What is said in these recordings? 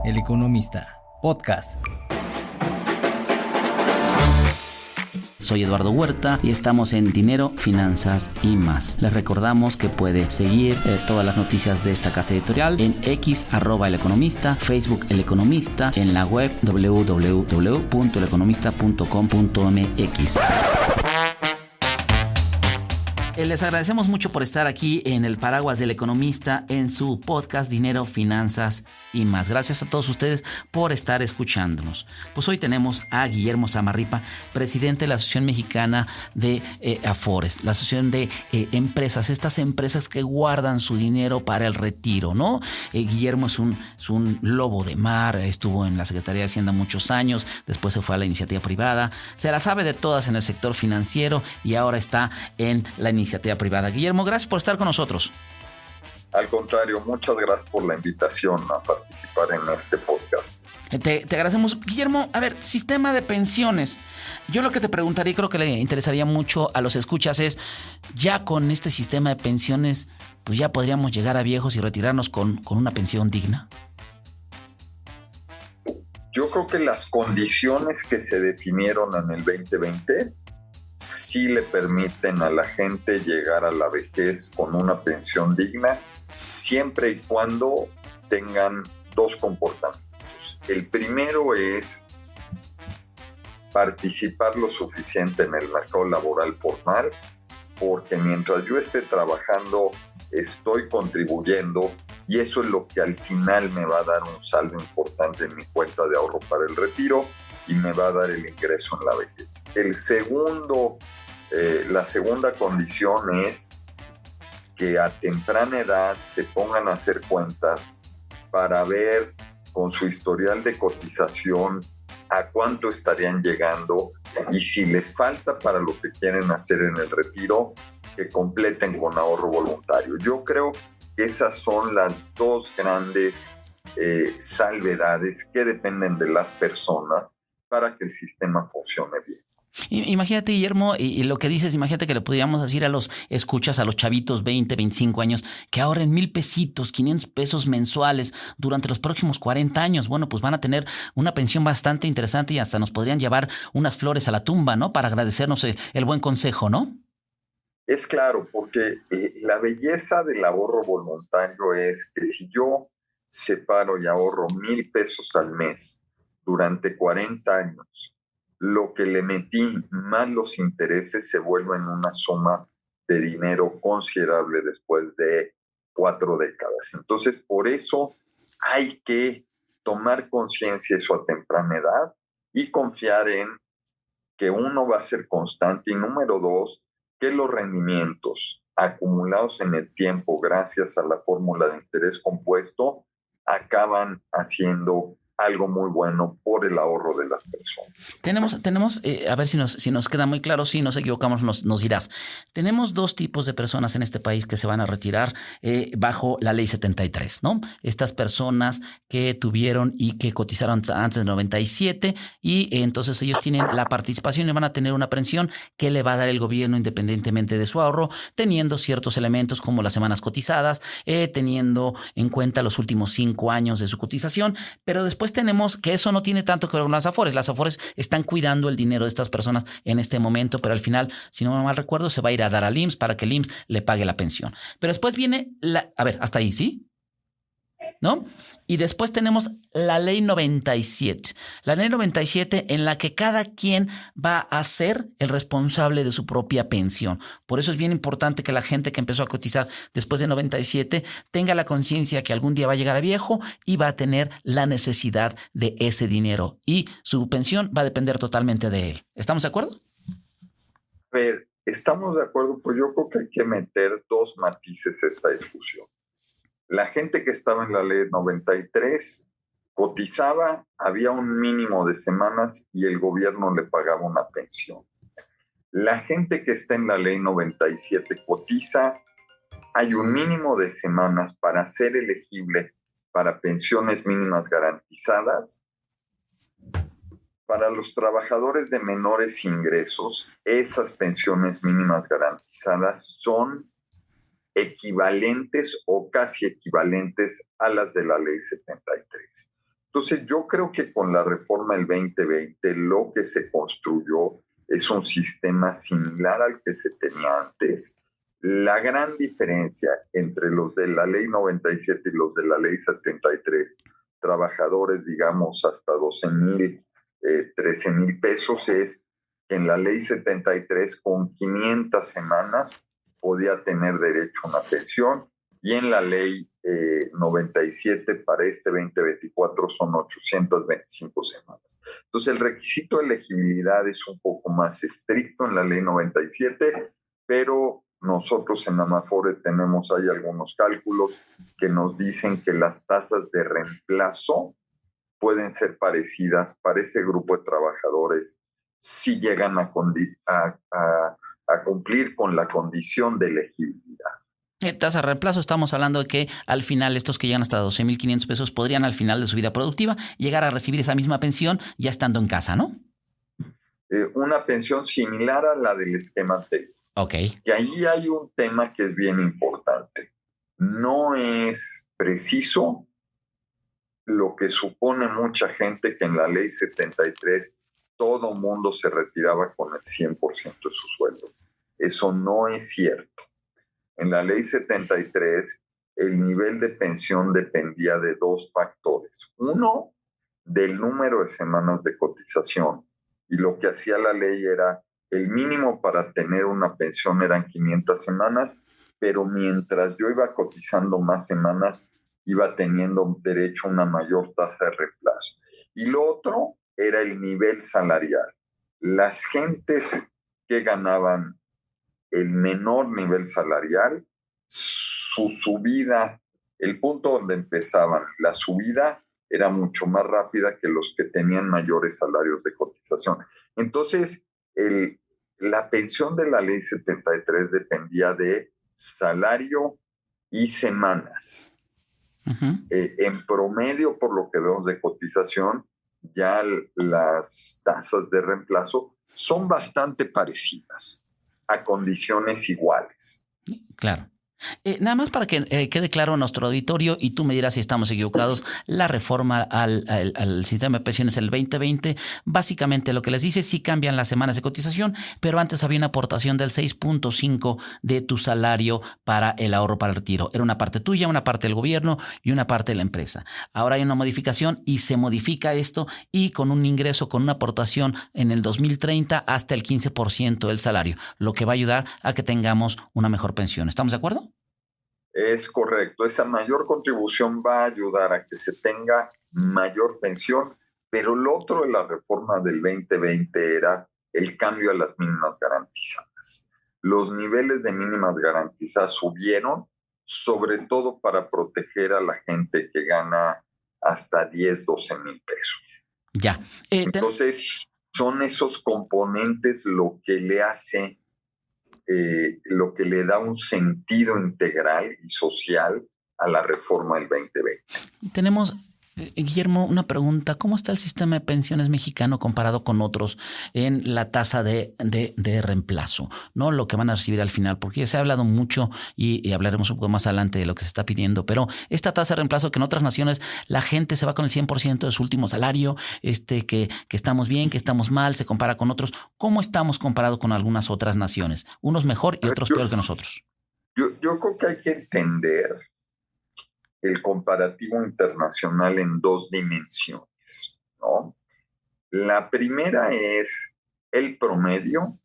El Economista, podcast. Soy Eduardo Huerta y estamos en Dinero, Finanzas y Más. Les recordamos que puede seguir todas las noticias de esta casa editorial en X @El Economista, Facebook El Economista, en la web www.eleconomista.com.mx. Les agradecemos mucho por estar aquí en el paraguas del Economista en su podcast Dinero, Finanzas y Más. Gracias a todos ustedes por estar escuchándonos. Pues hoy tenemos a Guillermo Zamarripa, presidente de la Asociación Mexicana de Afores, la asociación de empresas, estas empresas que guardan su dinero para el retiro, ¿no? Guillermo es un lobo de mar, estuvo en la Secretaría de Hacienda muchos años, después se fue a la iniciativa privada, se la sabe de todas en el sector financiero y ahora está en la iniciativa privada. Guillermo, gracias por estar con nosotros. Al contrario, muchas gracias por la invitación a participar en este podcast. Te agradecemos. Guillermo, a ver, sistema de pensiones. Yo lo que te preguntaría y creo que le interesaría mucho a los escuchas es, ya con este sistema de pensiones, pues ya podríamos llegar a viejos y retirarnos con una pensión digna. Yo creo que las condiciones que se definieron en el 2020 sí le permiten a la gente llegar a la vejez con una pensión digna, siempre y cuando tengan dos comportamientos. El primero es participar lo suficiente en el mercado laboral formal, porque mientras yo esté trabajando, estoy contribuyendo y eso es lo que al final me va a dar un saldo importante en mi cuenta de ahorro para el retiro y me va a dar el ingreso en la vejez. La segunda condición es que a temprana edad se pongan a hacer cuentas para ver con su historial de cotización a cuánto estarían llegando y si les falta para lo que quieren hacer en el retiro, que completen con ahorro voluntario. Yo creo que esas son las dos grandes salvedades que dependen de las personas para que el sistema funcione bien. Imagínate, Guillermo, y lo que dices, imagínate que le pudiéramos decir a los escuchas, a los chavitos 20, 25 años, que ahorren 1,000 pesitos, 500 pesos mensuales durante los próximos 40 años. Bueno, pues van a tener una pensión bastante interesante y hasta nos podrían llevar unas flores a la tumba, ¿no? Para agradecernos el buen consejo, ¿no? Es claro, porque la belleza del ahorro voluntario es que si yo separo y ahorro 1,000 pesos al mes durante 40 años, lo que le metí más los intereses se vuelven una suma de dinero considerable después de 4 décadas. Entonces, por eso hay que tomar conciencia de eso a temprana edad y confiar en que uno va a ser constante y número dos, que los rendimientos acumulados en el tiempo gracias a la fórmula de interés compuesto acaban haciendo algo muy bueno por el ahorro de las personas. Tenemos a ver si nos queda muy claro, si nos equivocamos nos dirás. Tenemos dos tipos de personas en este país que se van a retirar bajo la ley 73, ¿no? Estas personas que tuvieron y que cotizaron antes del 97 y entonces ellos tienen la participación y van a tener una pensión que le va a dar el gobierno independientemente de su ahorro, teniendo ciertos elementos como las semanas cotizadas, teniendo en cuenta los últimos 5 años de su cotización, pero después tenemos que eso no tiene tanto que ver con las Afores. Las Afores están cuidando el dinero de estas personas en este momento, pero al final, si no me mal recuerdo, se va a ir a dar al IMSS para que el IMSS le pague la pensión. Pero después viene a ver, hasta ahí, ¿sí? ¿No? Y después tenemos la ley 97. La ley 97 en la que cada quien va a ser el responsable de su propia pensión. Por eso es bien importante que la gente que empezó a cotizar después de 97 tenga la conciencia que algún día va a llegar a viejo y va a tener la necesidad de ese dinero. Y su pensión va a depender totalmente de él. ¿Estamos de acuerdo? A ver, estamos de acuerdo, pues yo creo que hay que meter dos matices a esta discusión. La gente que estaba en la ley 93 cotizaba, había un mínimo de semanas y el gobierno le pagaba una pensión. La gente que está en la ley 97 cotiza, hay un mínimo de semanas para ser elegible para pensiones mínimas garantizadas. Para los trabajadores de menores ingresos, esas pensiones mínimas garantizadas son equivalentes o casi equivalentes a las de la ley 73. Entonces, yo creo que con la reforma del 2020 lo que se construyó es un sistema similar al que se tenía antes. La gran diferencia entre los de la ley 97 y los de la ley 73, trabajadores, digamos, hasta 12,000, 13,000 pesos, es que en la ley 73 con 500 semanas podía tener derecho a una pensión, y en la ley 97 para este 2024 son 825 semanas. Entonces el requisito de elegibilidad es un poco más estricto en la ley 97, pero nosotros en Amafore tenemos ahí algunos cálculos que nos dicen que las tasas de reemplazo pueden ser parecidas para ese grupo de trabajadores si llegan a cumplir con la condición de elegibilidad. Tasa de reemplazo, estamos hablando de que al final estos que llegan hasta 12,500 pesos podrían al final de su vida productiva llegar a recibir esa misma pensión ya estando en casa, ¿no? Una pensión similar a la del esquema anterior. Ok. Y ahí hay un tema que es bien importante. No es preciso lo que supone mucha gente, que en la ley 73 todo mundo se retiraba con el 100% de su sueldo. Eso no es cierto. En la ley 73, el nivel de pensión dependía de dos factores. Uno, del número de semanas de cotización. Y lo que hacía la ley era, el mínimo para tener una pensión eran 500 semanas, pero mientras yo iba cotizando más semanas, iba teniendo derecho a una mayor tasa de reemplazo. Y lo otro era el nivel salarial. Las gentes que ganaban el menor nivel salarial, su subida, el punto donde empezaban, la subida era mucho más rápida que los que tenían mayores salarios de cotización. Entonces, la pensión de la ley 73 dependía de salario y semanas. Uh-huh. En promedio, por lo que vemos de cotización, ya las tasas de reemplazo son bastante parecidas a condiciones iguales. Claro. Nada más para que quede claro a nuestro auditorio y tú me dirás si estamos equivocados, la reforma al sistema de pensiones el 2020, básicamente lo que les dice, sí cambian las semanas de cotización, pero antes había una aportación del 6.5 de tu salario para el ahorro para el retiro. Era una parte tuya, una parte del gobierno y una parte de la empresa. Ahora hay una modificación y se modifica esto, y con un ingreso, con una aportación en el 2030 hasta el 15% del salario, lo que va a ayudar a que tengamos una mejor pensión. ¿Estamos de acuerdo? Es correcto. Esa mayor contribución va a ayudar a que se tenga mayor pensión, pero lo otro de la reforma del 2020 era el cambio a las mínimas garantizadas. Los niveles de mínimas garantizadas subieron, sobre todo para proteger a la gente que gana hasta 10, 12 mil pesos. Ya. Entonces, son esos componentes lo que le hace... lo que le da un sentido integral y social a la reforma del 2020. Tenemos, Guillermo, una pregunta. ¿Cómo está el sistema de pensiones mexicano comparado con otros en la tasa de reemplazo? ¿No? Lo que van a recibir al final, porque ya se ha hablado mucho y hablaremos un poco más adelante de lo que se está pidiendo, pero esta tasa de reemplazo, que en otras naciones la gente se va con el 100% de su último salario, que estamos bien, que estamos mal, se compara con otros. ¿Cómo estamos comparados con algunas otras naciones? Unos mejor y otros peor que nosotros. Yo creo que hay que entender el comparativo internacional en dos dimensiones, ¿no? La primera es el promedio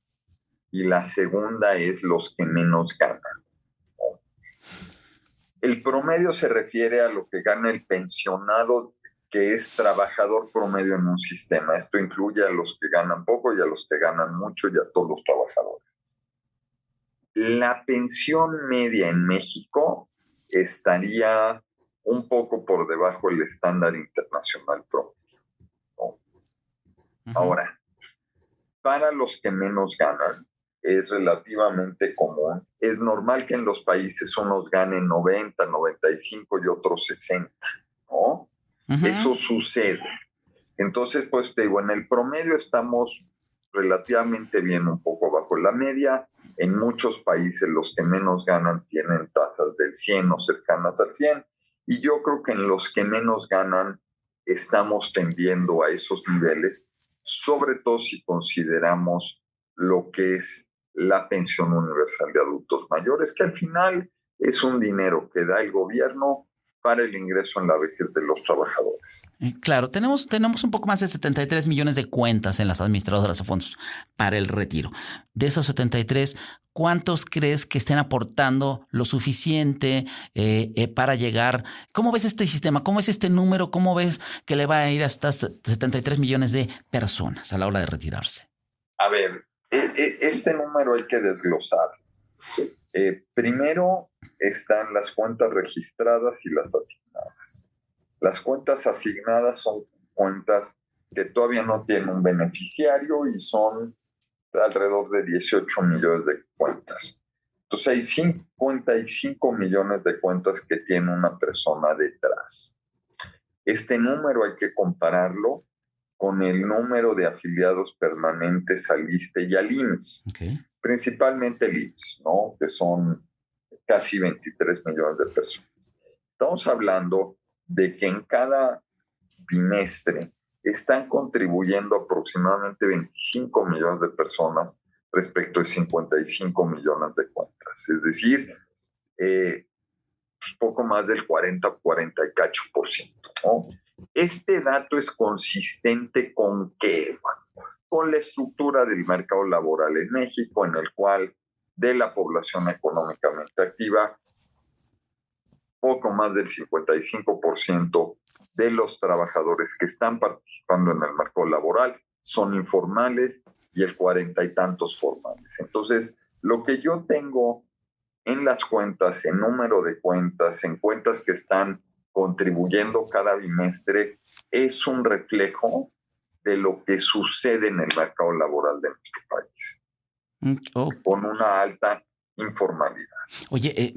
y la segunda es los que menos ganan, ¿no? El promedio se refiere a lo que gana el pensionado, que es trabajador promedio en un sistema. Esto incluye a los que ganan poco y a los que ganan mucho y a todos los trabajadores. La pensión media en México estaría un poco por debajo del estándar internacional promedio, ¿no? Uh-huh. Ahora, para los que menos ganan, es relativamente común. Es normal que en los países unos ganen 90, 95 y otros 60, ¿no? Uh-huh. Eso sucede. Entonces, pues te digo, en el promedio estamos relativamente bien, un poco bajo la media. En muchos países los que menos ganan tienen tasas del 100 o cercanas al 100. Y yo creo que en los que menos ganan estamos tendiendo a esos niveles, sobre todo si consideramos lo que es la pensión universal de adultos mayores, que al final es un dinero que da el gobierno para el ingreso en la vejez de los trabajadores. Claro, tenemos un poco más de 73 millones de cuentas en las administradoras de fondos para el retiro. De esos 73, ¿cuántos crees que estén aportando lo suficiente para llegar? ¿Cómo ves este sistema? ¿Cómo ves este número? ¿Cómo ves que le va a ir a estas 73 millones de personas a la hora de retirarse? A ver, este número hay que desglosar. Primero están las cuentas registradas y las asignadas. Las cuentas asignadas son cuentas que todavía no tienen un beneficiario y son alrededor de 18 millones de cuentas. Entonces hay 55 millones de cuentas que tiene una persona detrás. Este número hay que compararlo con el número de afiliados permanentes al ISSSTE y al IMSS. Okay. Principalmente el IMSS, ¿no? Que son casi 23 millones de personas. Estamos hablando de que en cada bimestre están contribuyendo aproximadamente 25 millones de personas respecto de 55 millones de cuentas. Es decir, poco más del 40 y cacho por ciento, ¿no? Este dato es consistente con ¿qué? Con la estructura del mercado laboral en México, en el cual de la población económicamente activa, poco más del 55% de los trabajadores que están participando en el mercado laboral son informales y el 40 y tantos formales. Entonces, lo que yo tengo en las cuentas, en número de cuentas, en cuentas que están contribuyendo cada bimestre, es un reflejo de lo que sucede en el mercado laboral de nuestro país, con una alta informalidad. Oye,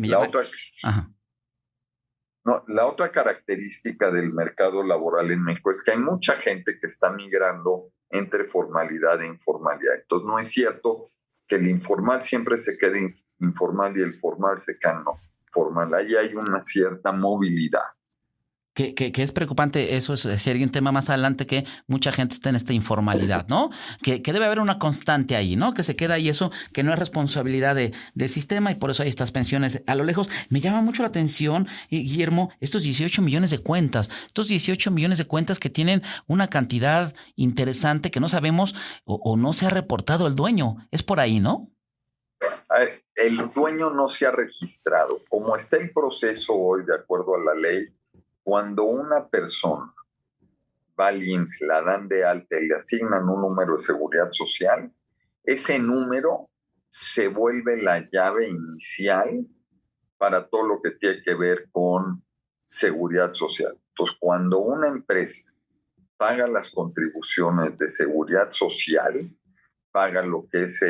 la otra característica del mercado laboral en México es que hay mucha gente que está migrando entre formalidad e informalidad. Entonces, no es cierto que el informal siempre se quede informal y el formal se quede no formal. Ahí hay una cierta movilidad. Que es preocupante, eso sería un tema más adelante, que mucha gente está en esta informalidad, ¿no? Que debe haber una constante ahí, ¿no? Que se queda ahí eso, que no es responsabilidad del sistema y por eso hay estas pensiones a lo lejos. Me llama mucho la atención, Guillermo, estos 18 millones de cuentas, que tienen una cantidad interesante que no sabemos o no se ha reportado el dueño. Es por ahí, ¿no? El dueño no se ha registrado. Como está el proceso hoy, de acuerdo a la ley, cuando una persona va al IMSS, la dan de alta y le asignan un número de seguridad social, ese número se vuelve la llave inicial para todo lo que tiene que ver con seguridad social. Entonces, cuando una empresa paga las contribuciones de seguridad social, paga lo que es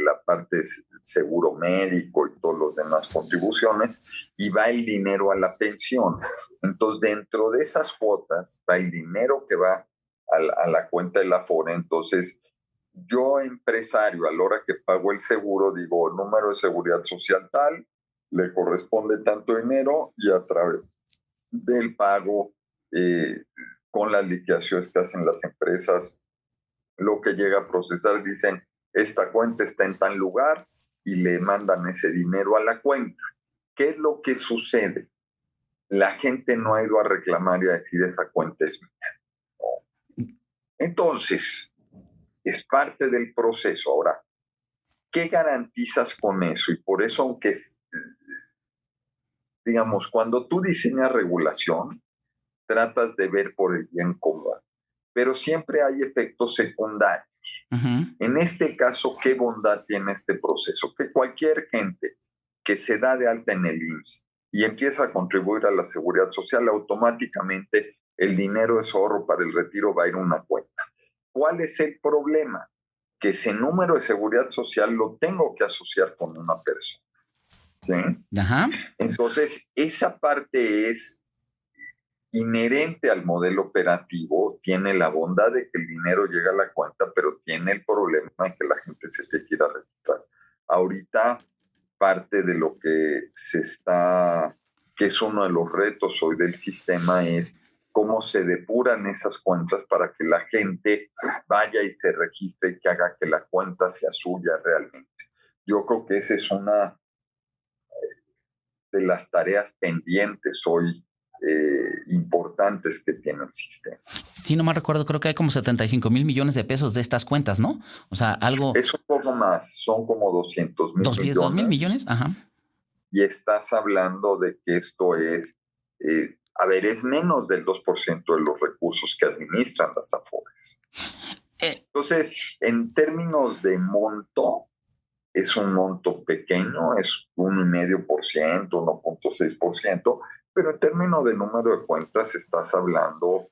la parte de seguro médico y todas las demás contribuciones, y va el dinero a la pensión. Entonces, dentro de esas cuotas va el dinero que va a la cuenta de la Afore. Entonces, yo, empresario, a la hora que pago el seguro, digo, número de seguridad social tal, le corresponde tanto dinero, y a través del pago, con las liquidaciones que hacen las empresas, lo que llega a procesar, dicen, esta cuenta está en tal lugar, y le mandan ese dinero a la cuenta. ¿Qué es lo que sucede? La gente no ha ido a reclamar y a decir, esa cuenta es mía. No. Entonces, es parte del proceso. Ahora, ¿qué garantizas con eso? Y por eso, aunque digamos, cuando tú diseñas regulación, tratas de ver por el bien común, pero siempre hay efectos secundarios. Uh-huh. En este caso, ¿qué bondad tiene este proceso? Que cualquier gente que se da de alta en el IMSS y empieza a contribuir a la seguridad social, automáticamente el dinero de su ahorro para el retiro va a ir a una cuenta. ¿Cuál es el problema? Que ese número de seguridad social lo tengo que asociar con una persona, ¿sí? Ajá. Entonces, esa parte es inherente al modelo operativo, tiene la bondad de que el dinero llega a la cuenta, pero tiene el problema de que la gente se te quiera registrar. Ahorita, parte de lo que que es uno de los retos hoy del sistema, es cómo se depuran esas cuentas para que la gente vaya y se registre y que haga que la cuenta sea suya realmente. Yo creo que esa es una de las tareas pendientes hoy importantes que tiene el sistema. Si no mal recuerdo, creo que hay como 75,000 millones de pesos de estas cuentas, ¿no? O sea, algo... Es un poco más, son como 200,000 millones. ¿2,000 millones? Ajá. Y estás hablando de que esto es, es menos del 2% de los recursos que administran las Afores. Entonces, en términos de monto, es un monto pequeño, es 1,5%, 1,6%, pero en términos de número de cuentas estás hablando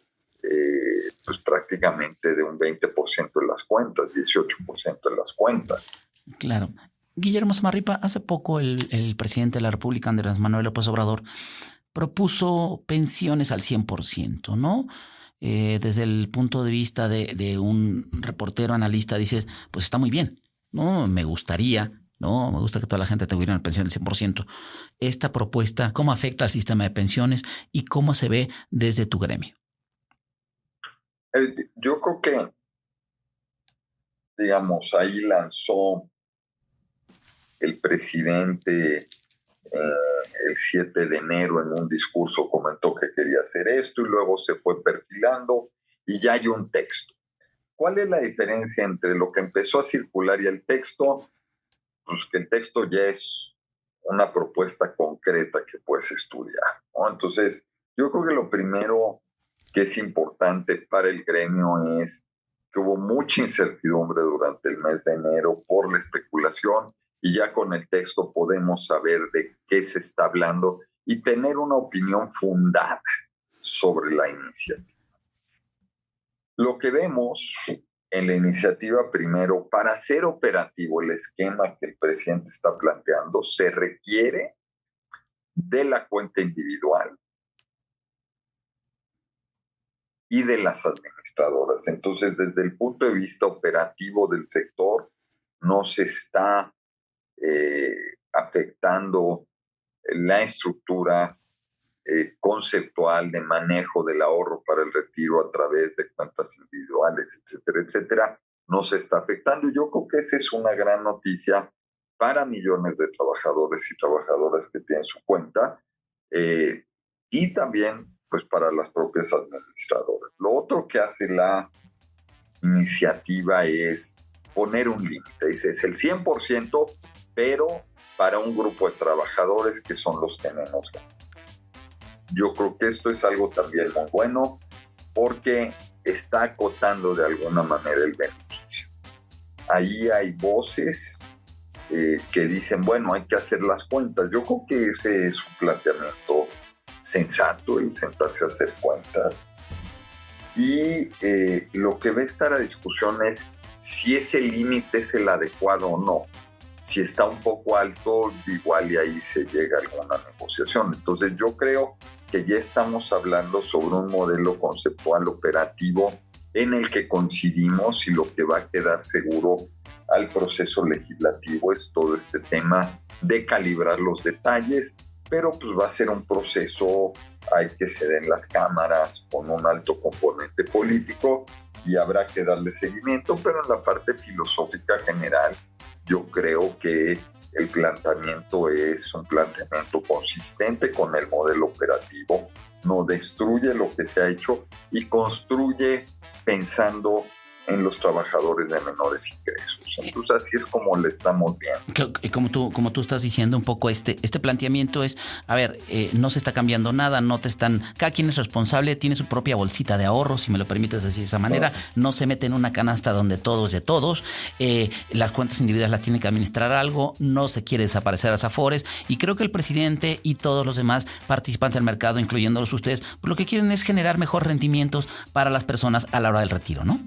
pues prácticamente de un 20% de las cuentas, 18% de las cuentas. Claro. Guillermo Samarripa, hace poco el presidente de la República, Andrés Manuel López Obrador, propuso pensiones al 100%, ¿no? Desde el punto de vista de un reportero analista, dices, pues está muy bien, ¿no? Me gusta que toda la gente tuviera una pensión del 100%. Esta propuesta, ¿cómo afecta al sistema de pensiones y cómo se ve desde tu gremio? Yo creo que, digamos, ahí lanzó el presidente el 7 de enero en un discurso, comentó que quería hacer esto y luego se fue perfilando y ya hay un texto. ¿Cuál es la diferencia entre lo que empezó a circular y el texto? Pues que el texto ya es una propuesta concreta que puedes estudiar, ¿no? Entonces, yo creo que lo primero que es importante para el gremio es que hubo mucha incertidumbre durante el mes de enero por la especulación y ya con el texto podemos saber de qué se está hablando y tener una opinión fundada sobre la iniciativa. Lo que vemos en la iniciativa primero, para hacer operativo el esquema que el presidente está planteando, se requiere de la cuenta individual y de las administradoras. Entonces, desde el punto de vista operativo del sector, no se está afectando la estructura conceptual de manejo del ahorro para el retiro a través de cuentas individuales, etcétera, etcétera, no se está afectando. Yo creo que esa es una gran noticia para millones de trabajadores y trabajadoras que tienen su cuenta y también pues para las propias administradoras. Lo otro que hace la iniciativa es poner un límite. Dice, es el 100%, pero para un grupo de trabajadores que son los que menos ganan. Yo creo que esto es algo también muy bueno porque está acotando de alguna manera el beneficio. Ahí hay voces que dicen, bueno, hay que hacer las cuentas. Yo creo que ese es un planteamiento sensato, el sentarse a hacer cuentas. Y lo que va a estar a discusión es si ese límite es el adecuado o no. Si está un poco alto, igual y ahí se llega a alguna negociación. Entonces yo creo que ya estamos hablando sobre un modelo conceptual operativo en el que coincidimos y lo que va a quedar seguro al proceso legislativo es todo este tema de calibrar los detalles, pero pues va a ser un proceso, hay que ceder en las cámaras con un alto componente político y habrá que darle seguimiento, pero en la parte filosófica general yo creo que el planteamiento es un planteamiento consistente con el modelo operativo, no destruye lo que se ha hecho y construye pensando en los trabajadores de menores ingresos. Entonces así es como le estamos viendo. Como tú estás diciendo un poco, este planteamiento es, a ver, no se está cambiando nada, cada quien es responsable, tiene su propia bolsita de ahorro, si me lo permites decir de esa manera, no se mete en una canasta donde todo es de todos, las cuentas individuales las tiene que administrar algo, no se quiere desaparecer a las Afores, y creo que el presidente y todos los demás participantes del mercado, incluyéndolos ustedes, lo que quieren es generar mejores rendimientos para las personas a la hora del retiro, ¿no?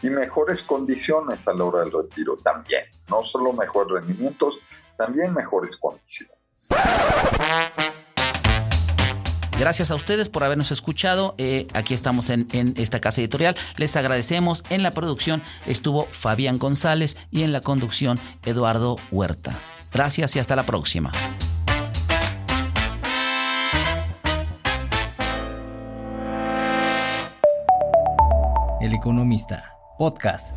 Y mejores condiciones a la hora del retiro también. No solo mejores rendimientos, también mejores condiciones. Gracias a ustedes por habernos escuchado. Aquí estamos en esta casa editorial. Les agradecemos. En la producción estuvo Fabián González y en la conducción Eduardo Huerta. Gracias y hasta la próxima. El Economista, podcast.